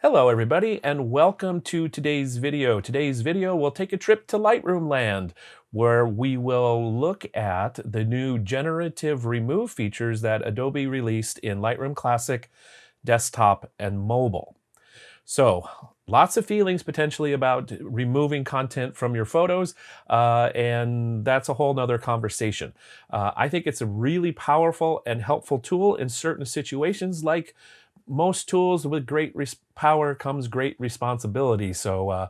Hello everybody and welcome to today's video. Today's video will take a trip to Lightroom land where we will look at the new generative remove features that Adobe released in Lightroom Classic, desktop, and mobile. So lots of feelings potentially about removing content from your photos, and that's a whole nother conversation. I think it's a really powerful and helpful tool in certain situations. Like most tools, with great power comes great responsibility. So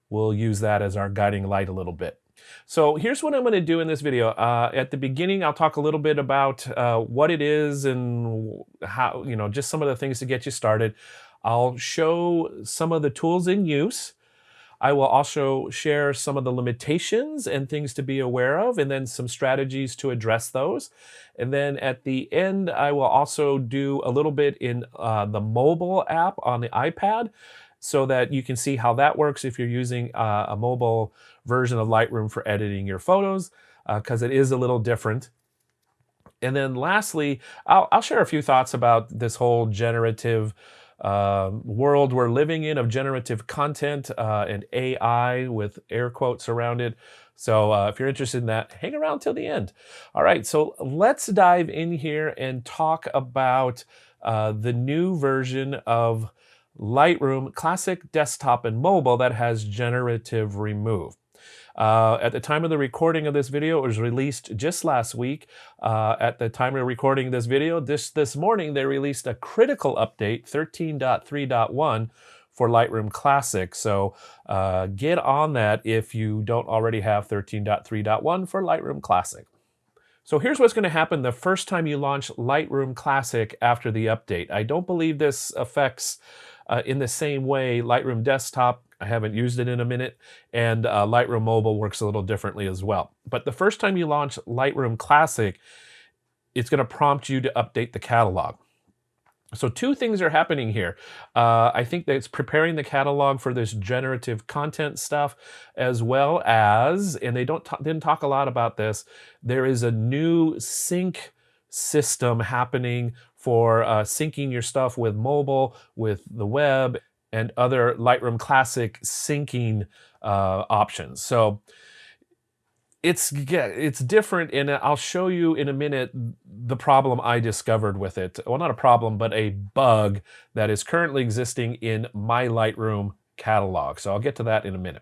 we'll use that as our guiding light a little bit. So here's what I'm going to do in this video. At the beginning, I'll talk a little bit about what it is and how, just some of the things to get you started. I'll show some of the tools in use. I will also share some of the limitations and things to be aware of, and then some strategies to address those. And then at the end, I will also do a little bit in the mobile app on the iPad so that you can see how that works if you're using a mobile version of Lightroom for editing your photos, because it is a little different. And then lastly, I'll share a few thoughts about this whole generative world we're living in of generative content and AI with air quotes around it. So if you're interested in that, hang around till the end. All right, so let's dive in here and talk about the new version of Lightroom Classic, desktop, and mobile that has generative remove. At the time of the recording of this video, it was released just last week. At the time of recording this video, this morning, they released a critical update, 13.3.1, for Lightroom Classic. So get on that if you don't already have 13.3.1 for Lightroom Classic. So here's what's going to happen the first time you launch Lightroom Classic after the update. I don't believe this affects in the same way Lightroom Desktop. I haven't used it in a minute, and Lightroom Mobile works a little differently as well. But the first time you launch Lightroom Classic, it's going to prompt you to update the catalog. So two things are happening here. I think that it's preparing the catalog for this generative content stuff, as well as, and they didn't talk a lot about this, there is a new sync system happening for syncing your stuff with mobile, with the web, and other Lightroom Classic syncing options. So it's different, and I'll show you in a minute the problem I discovered with it. Well, not a problem, but a bug that is currently existing in my Lightroom catalog. So I'll get to that in a minute.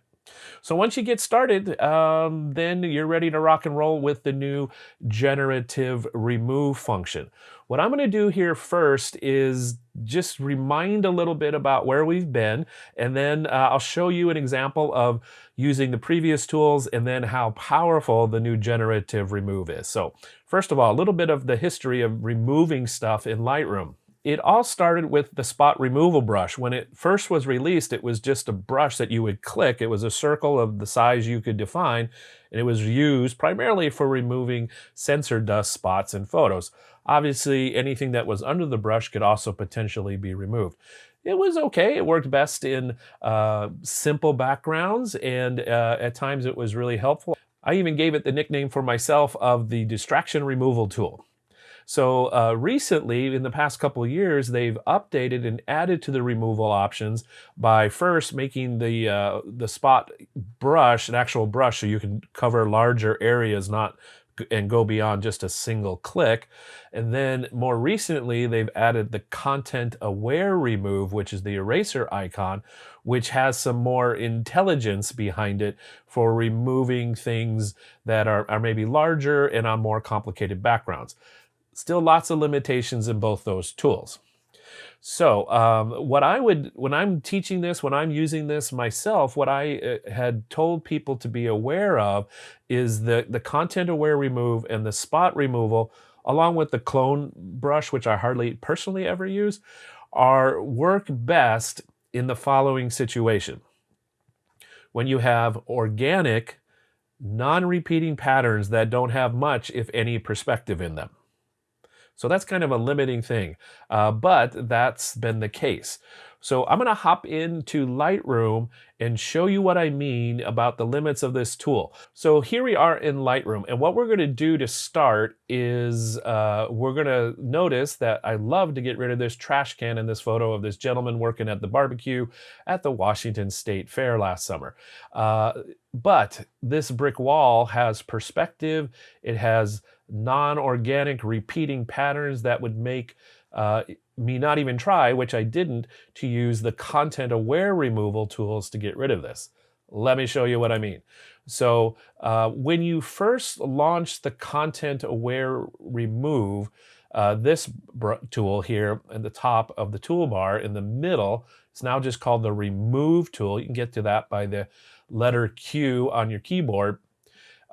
So once you get started, then you're ready to rock and roll with the new generative remove function. What I'm going to do here first is just remind a little bit about where we've been, and then I'll show you an example of using the previous tools and then how powerful the new generative remove is. So first of all, a little bit of the history of removing stuff in Lightroom. It all started with the spot removal brush. When it first was released, it was just a brush that you would click. It was a circle of the size you could define, and it was used primarily for removing sensor dust spots in photos. Obviously, anything that was under the brush could also potentially be removed. It was okay. It worked best in simple backgrounds, and at times it was really helpful. I even gave it the nickname for myself of the distraction removal tool. So recently, in the past couple of years, they've updated and added to the removal options by first making the spot brush an actual brush, so you can cover larger areas, and go beyond just a single click. And then more recently, they've added the content aware remove, which is the eraser icon, which has some more intelligence behind it for removing things that are maybe larger and on more complicated backgrounds. Still lots of limitations in both those tools. So when I'm teaching this, when I'm using this myself, what I had told people to be aware of is the content aware remove and the spot removal, along with the clone brush, which I hardly personally ever use, work best in the following situation. When you have organic, non-repeating patterns that don't have much, if any, perspective in them. So that's kind of a limiting thing, but that's been the case. So I'm going to hop into Lightroom and show you what I mean about the limits of this tool. So here we are in Lightroom, and what we're going to do to start is we're going to notice that I love to get rid of this trash can in this photo of this gentleman working at the barbecue at the Washington State Fair last summer. But this brick wall has perspective. It has non-organic repeating patterns that would make me not even try, which I didn't, to use the content aware removal tools to get rid of this. Let me show you what I mean. So when you first launch the content aware remove, this tool here at the top of the toolbar in the middle, it's now just called the remove tool. You can get to that by the letter Q on your keyboard.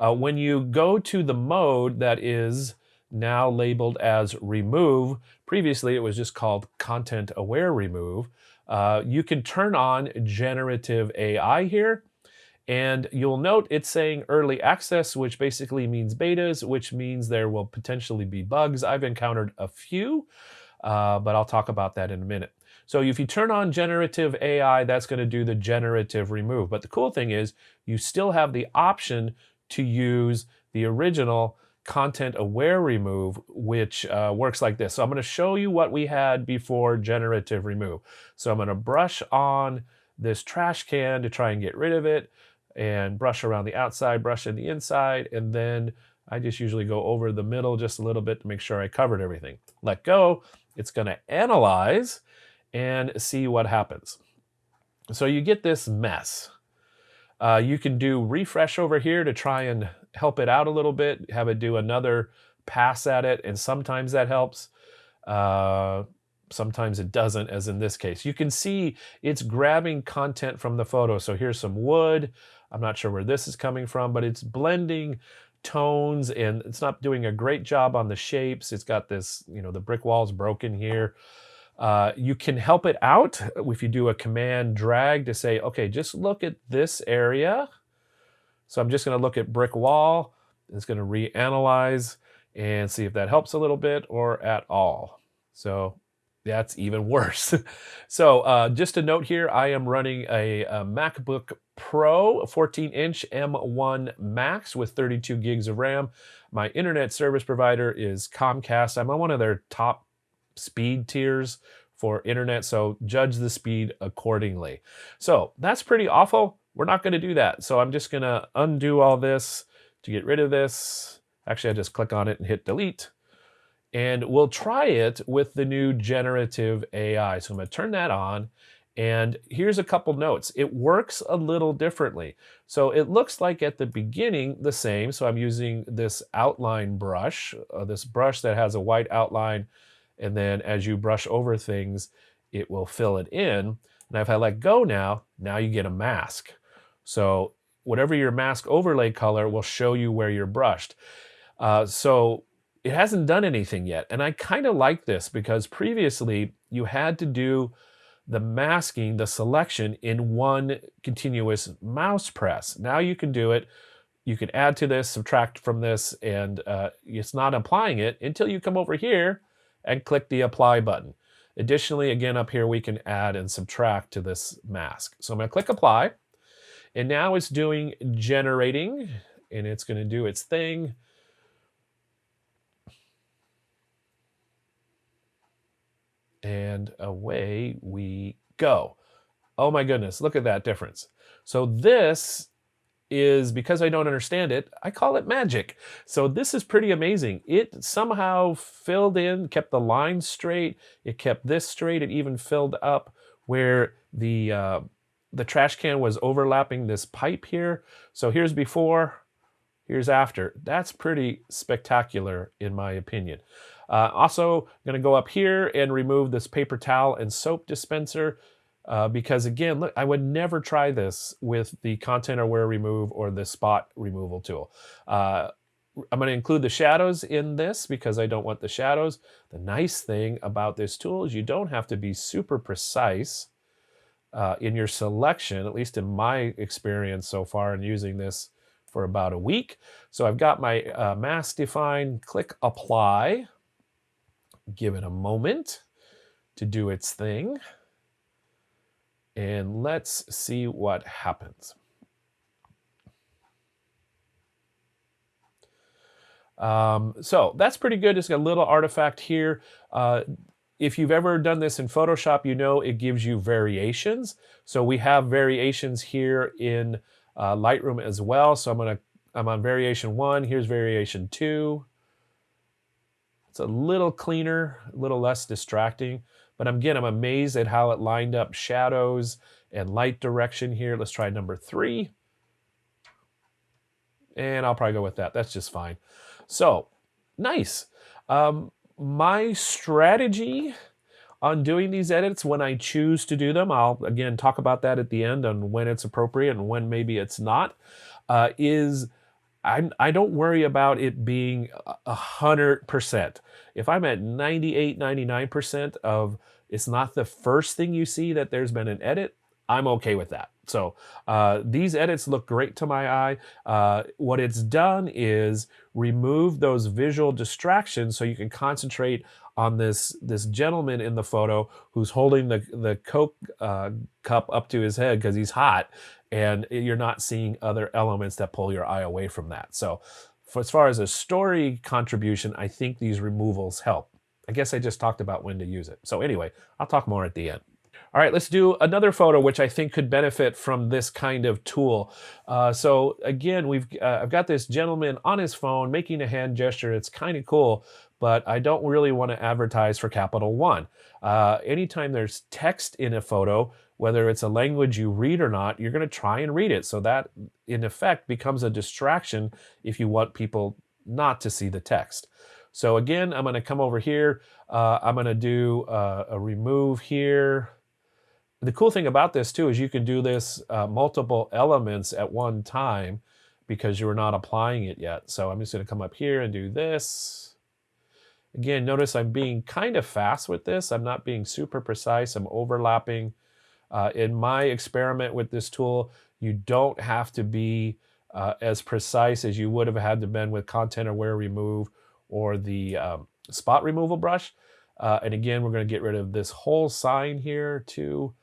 When you go to the mode that is now labeled as remove, previously it was just called content aware remove, you can turn on generative AI here. And you'll note it's saying early access, which basically means betas, which means there will potentially be bugs. I've encountered a few, but I'll talk about that in a minute. So if you turn on generative AI, that's going to do the generative remove. But the cool thing is you still have the option to use the original content aware remove, which works like this. So I'm going to show you what we had before generative remove. So I'm going to brush on this trash can to try and get rid of it, and brush around the outside, brush in the inside, and then I just usually go over the middle just a little bit to make sure I covered everything. Let go. It's going to analyze and see what happens. So you get this mess. You can do refresh over here to try and help it out a little bit, have it do another pass at it, and sometimes that helps. Sometimes it doesn't, as in this case. You can see it's grabbing content from the photo. So here's some wood. I'm not sure where this is coming from, but it's blending tones, and it's not doing a great job on the shapes. It's got this, the brick wall's broken here. You can help it out if you do a command drag to say, okay, just look at this area. So I'm just going to look at brick wall. It's going to reanalyze and see if that helps a little bit or at all. So that's even worse. So just a note here, I am running a MacBook Pro 14-inch M1 Max with 32 gigs of RAM. My internet service provider is Comcast. I'm on one of their top speed tiers for internet, so judge the speed accordingly. So that's pretty awful. We're not going to do that. So I'm just going to undo all this to get rid of this. Actually, I just click on it and hit delete. And we'll try it with the new generative AI. So I'm going to turn that on. And here's a couple notes. It works a little differently. So it looks like at the beginning the same. So I'm using this outline brush, this brush that has a white outline. And then as you brush over things, it will fill it in. And if I let go now you get a mask. So whatever your mask overlay color will show you where you're brushed. So it hasn't done anything yet. And I kind of like this because previously you had to do the masking, the selection in one continuous mouse press. Now you can do it. You can add to this, subtract from this, and it's not applying it until you come over here and click the apply button. Additionally, again, up here, we can add and subtract to this mask. So I'm going to click apply. And now it's doing generating, and it's going to do its thing. And away we go. Oh my goodness, look at that difference. So this is, because I don't understand it, I call it magic. So this is pretty amazing. It somehow filled in, kept the line straight, it kept this straight, it even filled up where the trash can was overlapping this pipe here. So here's before, here's after. That's pretty spectacular in my opinion. Also, I'm going to go up here and remove this paper towel and soap dispenser because again, look, I would never try this with the content aware remove or the spot removal tool. I'm going to include the shadows in this because I don't want the shadows. The nice thing about this tool is you don't have to be super precise in your selection, at least in my experience so far in using this for about a week. So I've got my mask defined, click apply. give it a moment to do its thing. And let's see what happens. So that's pretty good. It's got a little artifact here. If you've ever done this in Photoshop, you know it gives you variations. So we have variations here in Lightroom as well. So I'm on variation 1. Here's variation 2. It's a little cleaner, a little less distracting. But again, I'm amazed at how it lined up shadows and light direction here. Let's try number 3. And I'll probably go with that. That's just fine. So, nice. My strategy on doing these edits when I choose to do them, I'll again talk about that at the end on when it's appropriate and when maybe it's not, is I don't worry about it being 100%. If I'm at 98, 99% of it's not the first thing you see that there's been an edit, I'm okay with that. So these edits look great to my eye. What it's done is remove those visual distractions so you can concentrate on this gentleman in the photo who's holding the Coke cup up to his head because he's hot, and you're not seeing other elements that pull your eye away from that. So as far as a story contribution, I think these removals help. I guess I just talked about when to use it. So anyway, I'll talk more at the end. All right, let's do another photo which I think could benefit from this kind of tool. So again, I've got this gentleman on his phone making a hand gesture. It's kind of cool, but I don't really want to advertise for Capital One. Anytime there's text in a photo, whether it's a language you read or not, you're going to try and read it. So that, in effect, becomes a distraction if you want people not to see the text. So again, I'm going to come over here. I'm going to do a remove here. The cool thing about this too is you can do this multiple elements at one time because you're not applying it yet. So I'm just going to come up here and do this. Again, notice I'm being kind of fast with this. I'm not being super precise. I'm overlapping. In my experiment with this tool, you don't have to be as precise as you would have had to been with Content Aware Remove or the spot removal brush. And again, we're going to get rid of this whole sign here too.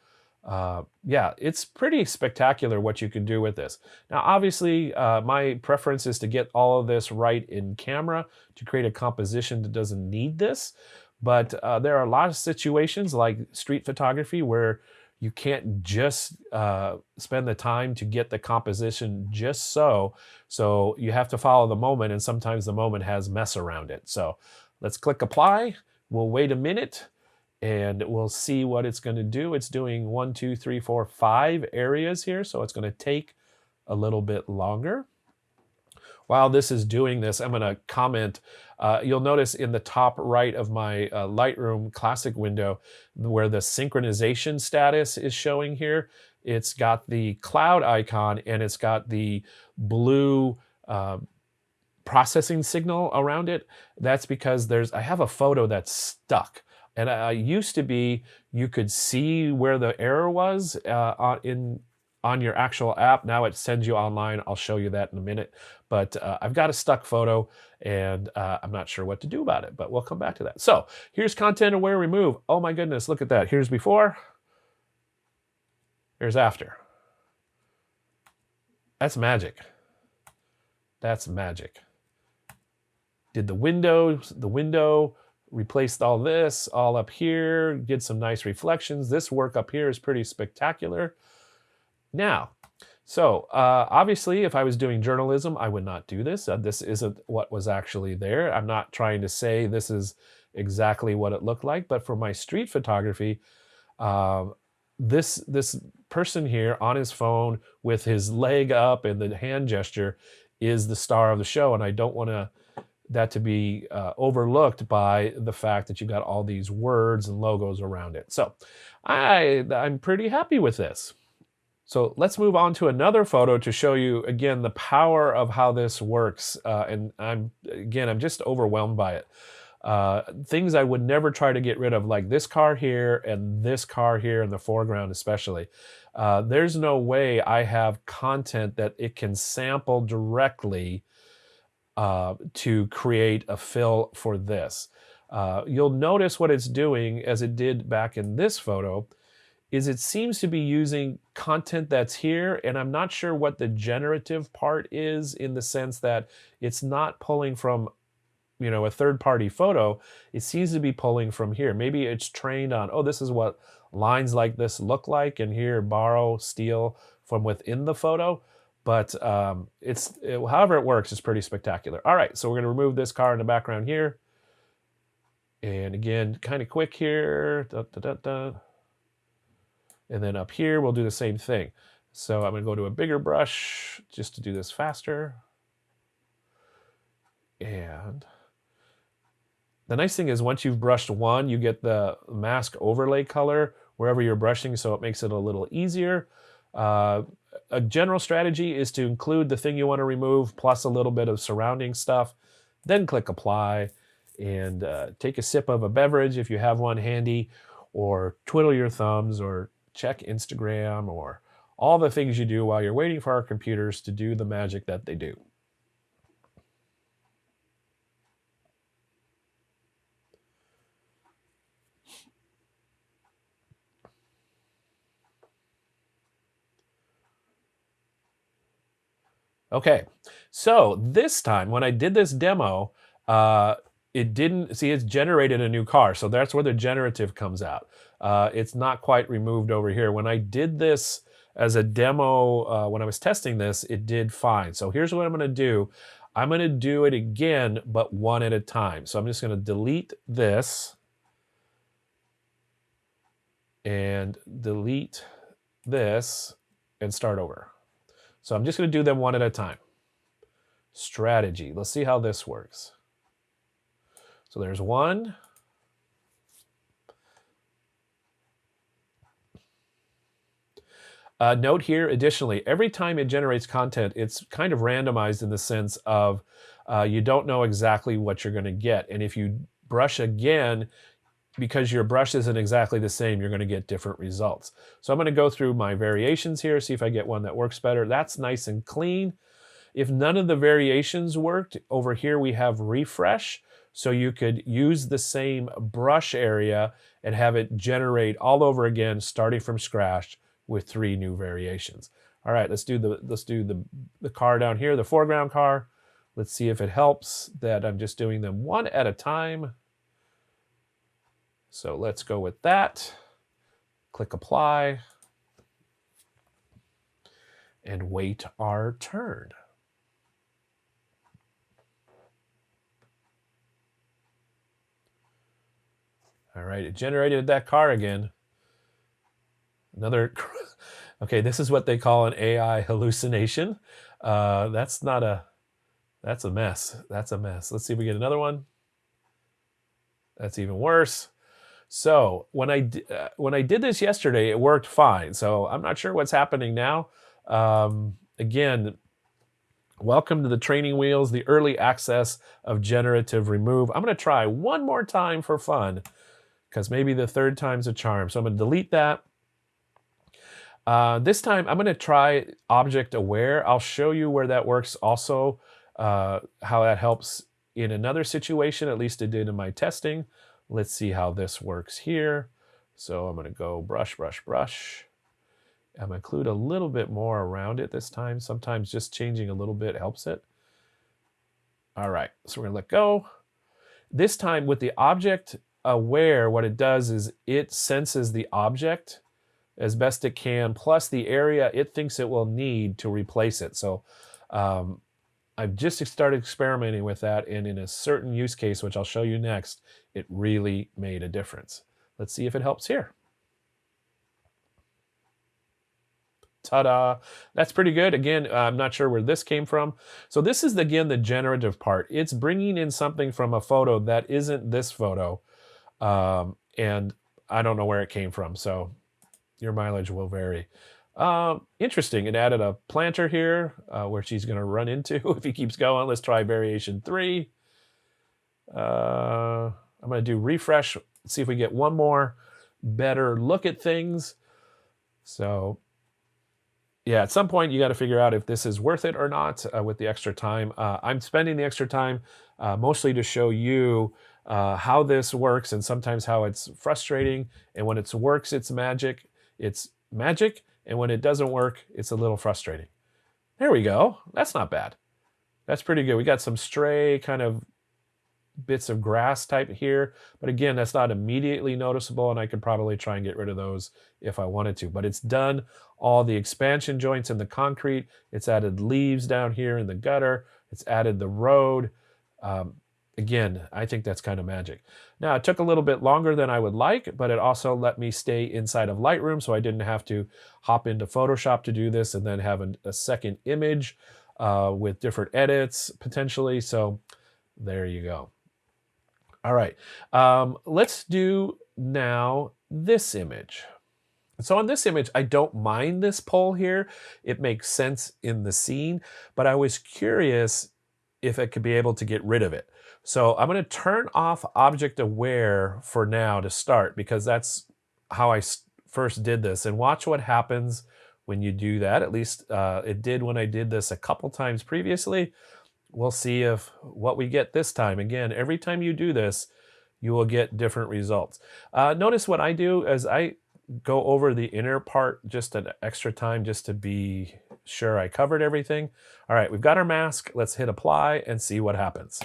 Yeah, it's pretty spectacular what you can do with this. Now, obviously, my preference is to get all of this right in camera to create a composition that doesn't need this. But there are a lot of situations like street photography where you can't just spend the time to get the composition just so. So you have to follow the moment, and sometimes the moment has mess around it. So let's click apply. We'll wait a minute and we'll see what it's going to do. It's doing 1, 2, 3, 4, 5 areas here. So it's going to take a little bit longer. While this is doing this, I'm going to comment. You'll notice in the top right of my Lightroom Classic window where the synchronization status is showing here, it's got the cloud icon and it's got the blue processing signal around it. That's because I have a photo that's stuck. And I used to be, you could see where the error was on your actual app. Now it sends you online. I'll show you that in a minute. But I've got a stuck photo, and I'm not sure what to do about it, but we'll come back to that. So here's Content Aware Remove. Oh my goodness, look at that. Here's before, here's after. That's magic. That's magic. Did the window, replaced all this, all up here, did some nice reflections. This work up here is pretty spectacular. Now, so obviously, if I was doing journalism, I would not do this. This isn't what was actually there. I'm not trying to say this is exactly what it looked like, but for my street photography, this person here on his phone with his leg up and the hand gesture is the star of the show, and I don't want that to be overlooked by the fact that you've got all these words and logos around it. So I'm pretty happy with this. So let's move on to another photo to show you, again, the power of how this works. And I'm just overwhelmed by it. Things I would never try to get rid of, like this car here and this car here in the foreground especially. There's no way I have content that it can sample directly to create a fill for this. You'll notice what it's doing, as it did back in this photo, is it seems to be using content that's here, and I'm not sure what the generative part is, in the sense that it's not pulling from, a third-party photo. It seems to be pulling from here. Maybe it's trained on, oh, this is what lines like this look like, and here borrow, steal from within the photo. But however it works, it's pretty spectacular. All right, so we're going to remove this car in the background here. And again, kind of quick here. Da, da, da, da. And then up here, we'll do the same thing. So I'm going to go to a bigger brush just to do this faster. And the nice thing is, once you've brushed one, you get the mask overlay color wherever you're brushing, so it makes it a little easier. A general strategy is to include the thing you want to remove plus a little bit of surrounding stuff, then click apply, and take a sip of a beverage if you have one handy, or twiddle your thumbs, or check Instagram, or all the things you do while you're waiting for our computers to do the magic that they do. Okay, so this time when I did this demo, it didn't see, it's generated a new car. So that's where the generative comes out. It's not quite removed over here. When I did this as a demo, when I was testing this, it did fine. So here's what I'm going to do. I'm going to do it again, but one at a time. So I'm just going to delete this and delete this and start over. So I'm just going to do them one at a time. Strategy. Let's see how this works. So there's one. Note here, additionally, every time it generates content, it's kind of randomized in the sense of you don't know exactly what you're going to get. And if you brush again, because your brush isn't exactly the same, you're going to get different results. So I'm going to go through my variations here, see if I get one that works better. That's nice and clean. If none of the variations worked, over here we have refresh. So you could use the same brush area and have it generate all over again, starting from scratch with 3 new variations. All right, let's do the car down here, the foreground car. Let's see if it helps that I'm just doing them one at a time. So let's go with that. Click apply and wait our turn. All right, it generated that car again. Another, okay, this is what they call an AI hallucination. That's a mess. That's a mess. Let's see if we get another one. That's even worse. So when I did this yesterday, it worked fine. So I'm not sure what's happening now. Again, welcome to the training wheels, the early access of generative remove. I'm going to try one more time for fun, because maybe the third time's a charm. So I'm going to delete that. This time I'm going to try object aware. I'll show you where that works also, how that helps in another situation, at least it did in my testing. Let's see how this works here. So I'm going to go brush, brush, brush. I'm going to include a little bit more around it this time. Sometimes just changing a little bit helps it. All right, so we're going to let go. This time with the object aware, what it does is it senses the object as best it can, plus the area it thinks it will need to replace it. So I've just started experimenting with that, and in a certain use case, which I'll show you next, it really made a difference. Let's see if it helps here. Ta-da! That's pretty good. Again, I'm not sure where this came from. So this is, again, the generative part. It's bringing in something from a photo that isn't this photo, and I don't know where it came from, so your mileage will vary. Interesting. It added a planter here where she's going to run into if he keeps going. Let's try variation 3. I'm going to do refresh, see if we get one more better look at things. So yeah, at some point you got to figure out if this is worth it or not with the extra time. I'm spending the extra time mostly to show you how this works and sometimes how it's frustrating. And when it works, it's magic. It's magic. And when it doesn't work, it's a little frustrating. There we go. That's not bad. That's pretty good. We got some stray kind of bits of grass type here, but again, that's not immediately noticeable, and I could probably try and get rid of those if I wanted to. But it's done all the expansion joints in the concrete. It's added leaves down here in the gutter. It's added the road. Again, I think that's kind of magic. Now, it took a little bit longer than I would like, but it also let me stay inside of Lightroom, so I didn't have to hop into Photoshop to do this and then have a second image with different edits potentially. So there you go. All right, let's do now this image. So on this image, I don't mind this pole here. It makes sense in the scene, but I was curious if I could be able to get rid of it. So I'm going to turn off Object Aware for now to start, because that's how I first did this. And watch what happens when you do that. At least it did when I did this a couple times previously. We'll see if what we get this time. Again, every time you do this, you will get different results. Notice what I do is I go over the inner part just an extra time just to be sure I covered everything. All right, we've got our mask. Let's hit apply and see what happens.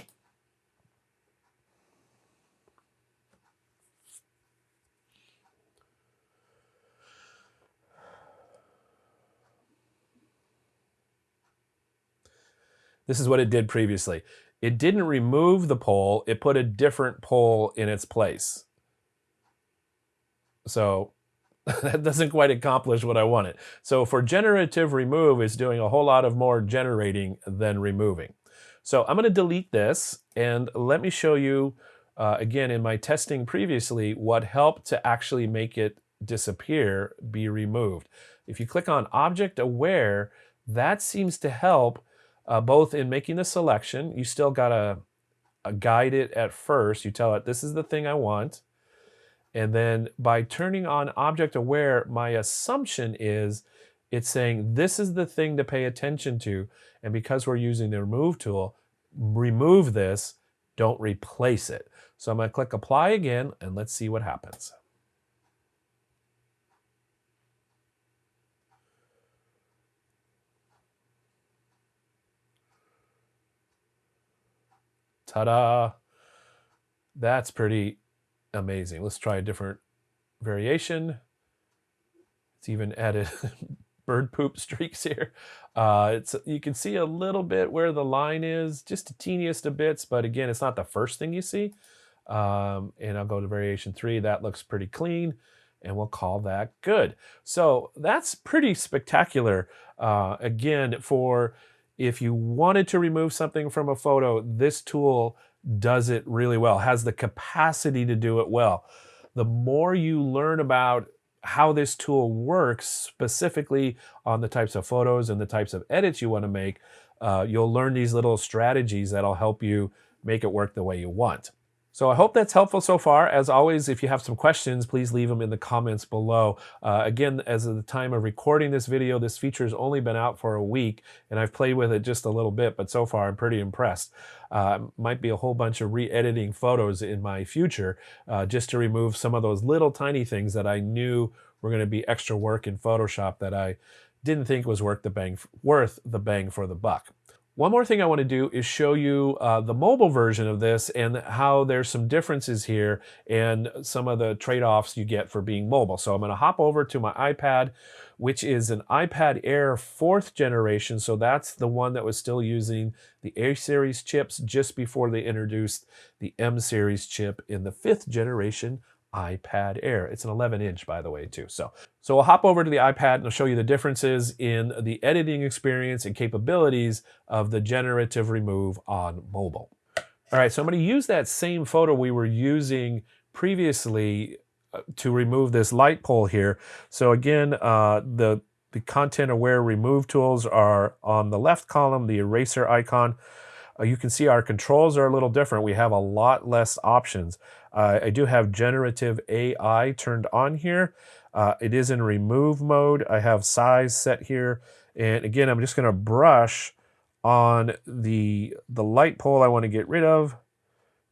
This is what it did previously. It didn't remove the pole, it put a different pole in its place. So that doesn't quite accomplish what I wanted. So for generative remove, it's doing a whole lot of more generating than removing. So I'm going to delete this, and let me show you again in my testing previously what helped to actually make it disappear, be removed. If you click on Object Aware, that seems to help both in making the selection. You still got to guide it at first. You tell it, this is the thing I want. And then by turning on Object Aware, my assumption is it's saying this is the thing to pay attention to. And because we're using the Remove tool, remove this, don't replace it. So I'm going to click Apply again, and let's see what happens. Ta-da! That's pretty amazing. Let's try a different variation. It's even added bird poop streaks here. You can see a little bit where the line is, just the teeniest of bits, but again, it's not the first thing you see. And I'll go to variation 3. That looks pretty clean, and we'll call that good. So that's pretty spectacular. Again, for if you wanted to remove something from a photo, this tool does it really well, has the capacity to do it well. The more you learn about how this tool works, specifically on the types of photos and the types of edits you want to make, you'll learn these little strategies that'll help you make it work the way you want. So I hope that's helpful so far. As always, if you have some questions, please leave them in the comments below. Again, as of the time of recording this video, this feature has only been out for a week, and I've played with it just a little bit, but so far I'm pretty impressed. Might be a whole bunch of re-editing photos in my future just to remove some of those little tiny things that I knew were going to be extra work in Photoshop that I didn't think was worth the bang for the buck. One more thing I want to do is show you the mobile version of this and how there's some differences here and some of the trade-offs you get for being mobile. So I'm going to hop over to my iPad, which is an iPad Air 4th generation. So that's the one that was still using the A series chips just before they introduced the M series chip in the 5th generation iPad Air. It's an 11-inch, by the way, too. So we'll hop over to the iPad and I'll show you the differences in the editing experience and capabilities of the generative remove on mobile. All right, so I'm going to use that same photo we were using previously to remove this light pole here. So again, the content aware remove tools are on the left column, the eraser icon. You can see our controls are a little different. We have a lot less options. I do have generative AI turned on here. It is in remove mode. I have size set here. And again, I'm just going to brush on the light pole I want to get rid of.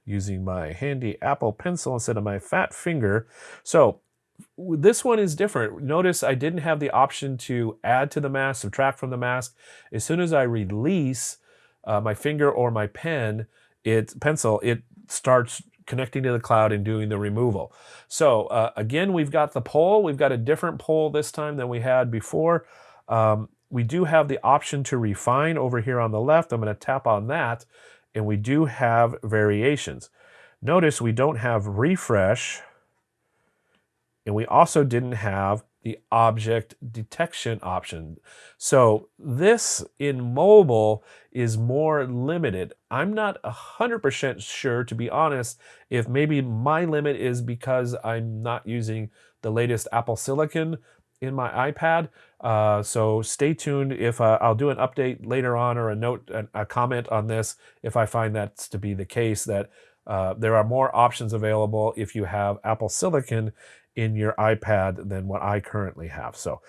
using my handy Apple Pencil instead of my fat finger. So this one is different. Notice I didn't have the option to add to the mask, subtract from the mask. As soon as I release my finger or my pencil, it starts connecting to the cloud and doing the removal. So again, we've got the pole. We've got a different pole this time than we had before. We do have the option to refine over here on the left. I'm going to tap on that, and we do have variations. Notice we don't have refresh, and we also didn't have the object detection option. So this in mobile is more limited. I'm not 100% sure, to be honest, if maybe my limit is because I'm not using the latest Apple Silicon in my iPad. So stay tuned. If I'll do an update later on, or a note, a comment on this, if I find that's to be the case, that there are more options available if you have Apple Silicon in your iPad than what I currently have. So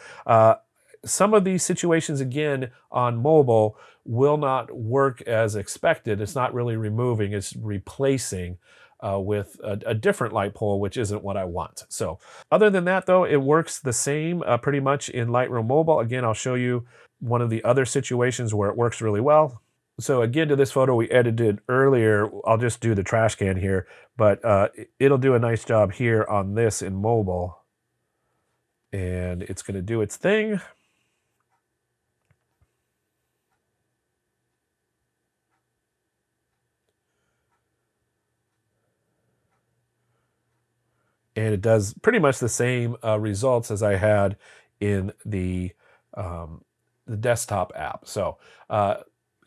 some of these situations, again, on mobile will not work as expected. It's not really removing, it's replacing with a different light pole, which isn't what I want. So other than that, though, it works the same pretty much in Lightroom Mobile. Again, I'll show you one of the other situations where it works really well. So again, to this photo we edited earlier, I'll just do the trash can here, but it'll do a nice job here on this in mobile. And it's going to do its thing. And it does pretty much the same results as I had in the desktop app. So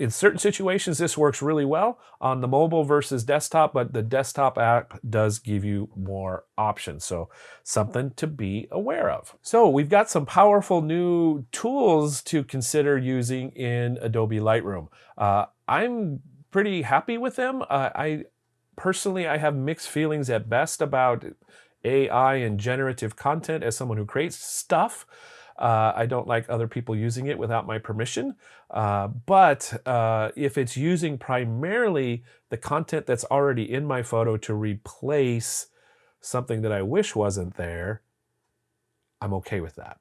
in certain situations, this works really well on the mobile versus desktop, but the desktop app does give you more options. So something to be aware of. So we've got some powerful new tools to consider using in Adobe Lightroom. I'm pretty happy with them. Personally, I have mixed feelings at best about AI and generative content as someone who creates stuff. I don't like other people using it without my permission. But if it's using primarily the content that's already in my photo to replace something that I wish wasn't there, I'm okay with that.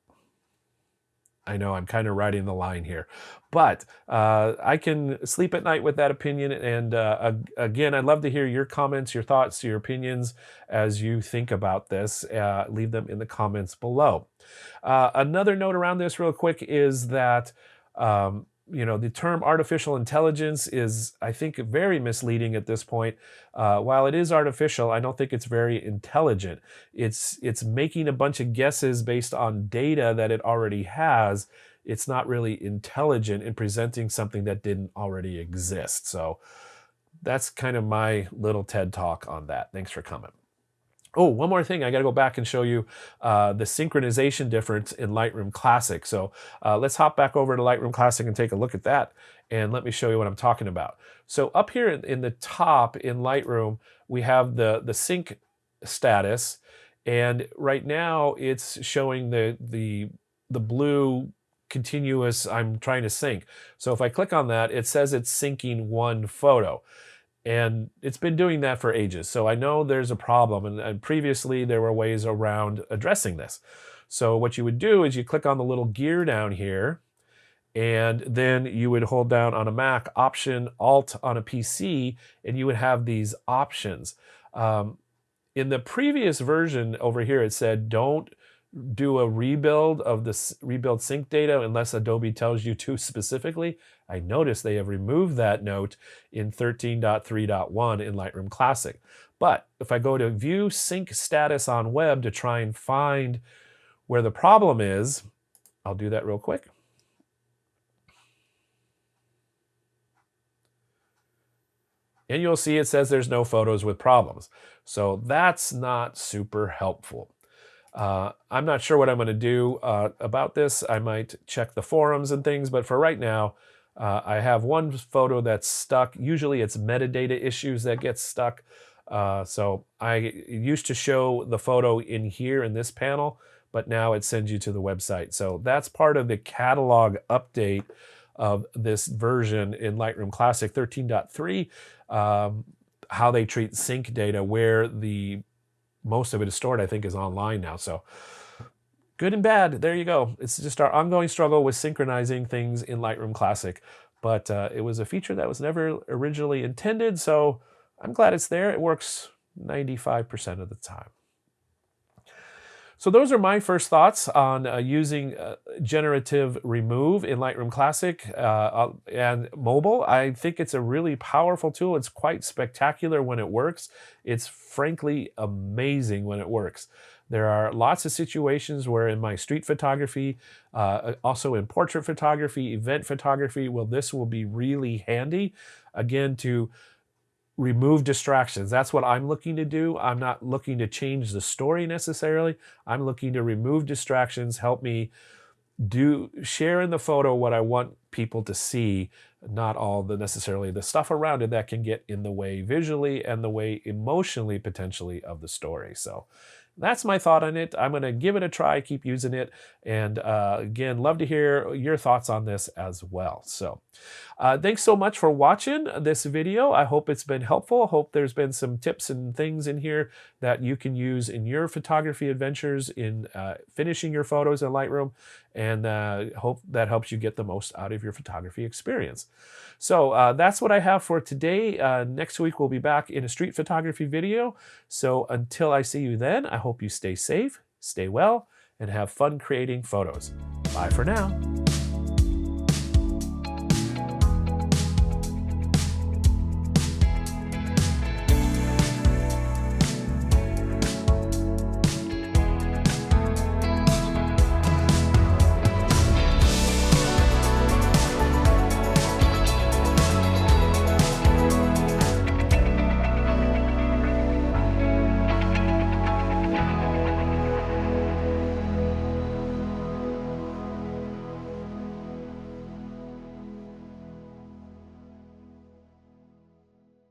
I know I'm kind of riding the line here, but I can sleep at night with that opinion. And again, I'd love to hear your comments, your thoughts, your opinions as you think about this. Leave them in the comments below. Another note around this real quick is that the term artificial intelligence is, I think, very misleading at this point. While it is artificial, I don't think it's very intelligent. It's making a bunch of guesses based on data that it already has. It's not really intelligent in presenting something that didn't already exist. So that's kind of my little TED talk on that. Thanks for coming. Oh, one more thing. I got to go back and show you the synchronization difference in Lightroom Classic. So let's hop back over to Lightroom Classic and take a look at that. And let me show you what I'm talking about. So up here in the top in Lightroom, we have the sync status. And right now it's showing the blue continuous I'm trying to sync. So if I click on that, it says it's syncing one photo. And it's been doing that for ages. So I know there's a problem. And previously there were ways around addressing this. So what you would do is you click on the little gear down here, and then you would hold down on a Mac, Option, Alt on a PC, and you would have these options. In the previous version over here, it said don't do a rebuild of the rebuild sync data unless Adobe tells you to specifically. I noticed they have removed that note in 13.3.1 in Lightroom Classic. But if I go to view sync status on web to try and find where the problem is, I'll do that real quick. And you'll see it says there's no photos with problems. So that's not super helpful. I'm not sure what I'm going to do about this. I might check the forums and things, but for right now, I have one photo that's stuck. Usually it's metadata issues that get stuck. So I used to show the photo in here in this panel, but now it sends you to the website. So that's part of the catalog update of this version in Lightroom Classic 13.3. how they treat sync data, where most of it is stored, I think, is online now. So good and bad, there you go. It's just our ongoing struggle with synchronizing things in Lightroom Classic. But it was a feature that was never originally intended, so I'm glad it's there. It works 95% of the time. So those are my first thoughts on using Generative Remove in Lightroom Classic and mobile. I think it's a really powerful tool. It's quite spectacular when it works. It's frankly amazing when it works. There are lots of situations where in my street photography, also in portrait photography, event photography, well, this will be really handy, again, to remove distractions. That's what I'm looking to do. I'm not looking to change the story necessarily. I'm looking to remove distractions, help me share in the photo what I want people to see, not all necessarily the stuff around it that can get in the way visually and the way emotionally potentially of the story. So that's my thought on it. I'm going to give it a try, keep using it. And again, love to hear your thoughts on this as well. So thanks so much for watching this video. I hope it's been helpful. I hope there's been some tips and things in here that you can use in your photography adventures in finishing your photos in Lightroom, and hope that helps you get the most out of your photography experience. So that's what I have for today. Next week we'll be back in a street photography video. So until I see you then, I hope you stay safe, stay well, and have fun creating photos. Bye for now.